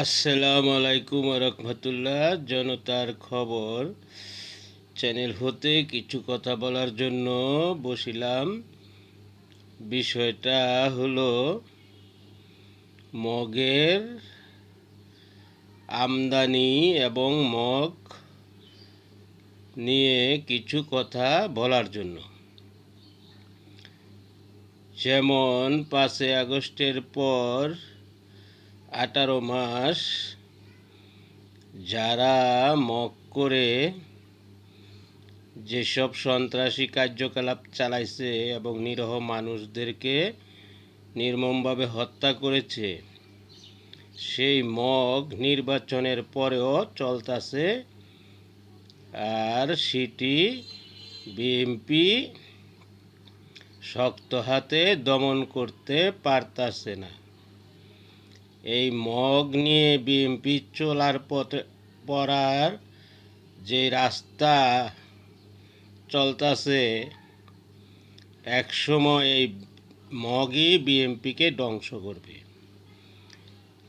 আসসালামু আলাইকুম রহমতুল্লাহ। জনতার খবর চ্যানেল হতে কিছু কথা বলার জন্য বসিলাম। বিষয়টা হলো মগের আমদানি এবং মগ নিয়ে কিছু কথা বলার জন্য। যেমন 5 আগস্টের পর 18 মাস যারা মগ করে যেসব সন্ত্রাসী কার্যকলাপ চালাইছে এবং নিরীহ মানুষদেরকে নির্মমভাবে হত্যা করেছে, সেই মগ নির্বাচনের পরেও চলতেছে, আর সেটি বিএনপি শক্ত হাতে দমন করতে পারতাছে না। এই মগ নিয়ে বিএনপি চলার পথে পড়ার যে রাস্তা চলতেছে, একসময় এই মগই বিএনপিকে ধ্বংস করবে।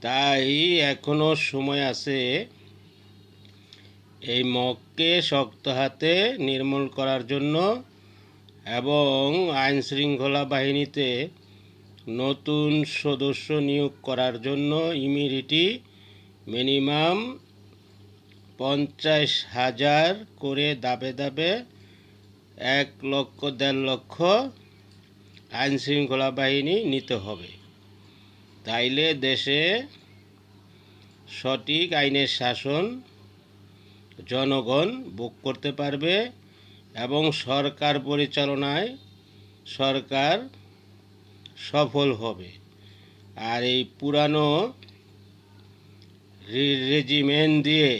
তাই এখনো সময় আছে এই মগকে শক্ত হাতে নির্মূল করার জন্য এবং আইন শৃঙ্খলা বাহিনীতে নতুন সদস্য নিয়োগ করার জন্য ইমিডিয়েটলি মিনিমাম 50,000 করে ধাপে ধাপে 1 লক্ষ 1.5 লক্ষ আইন শৃঙ্খলা বাহিনী নিতে হবে। তাইলে দেশে সঠিক আইনের শাসন জনগণ ভোগ করতে পারবে এবং সরকার পরিচালনায় সরকার সফল হবে। আর এই পুরানো রেজিমেন্ট দিয়ে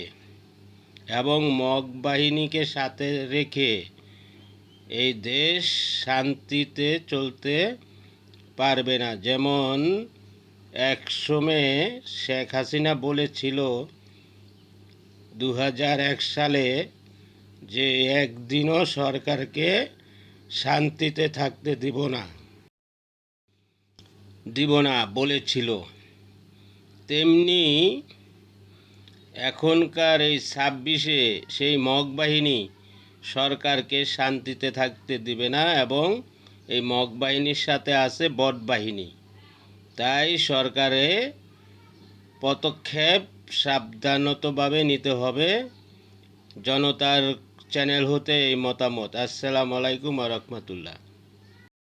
এবং মগ বাহিনীকে সাথে রেখে এই দেশ শান্তিতে চলতে পারবে না। যেমন একসময় শেখ হাসিনা বলেছিল 2001 সালে যে একদিনও সরকারকে শান্তিতে থাকতে দিব না বলেছিল। তেমনি এখনকার এই 26-এ সেই মগ বাহিনী সরকারকে শান্তিতে থাকতে দিবে না এবং এই মগ বাহিনীর সাথে আছে বট বাহিনী। তাই সরকারে পদক্ষেপ সাবধানতভাবে নিতে হবে। জনতার চ্যানেল হতে এই মতামত। আসসালামু আলাইকুম রহমতুল্লাহ।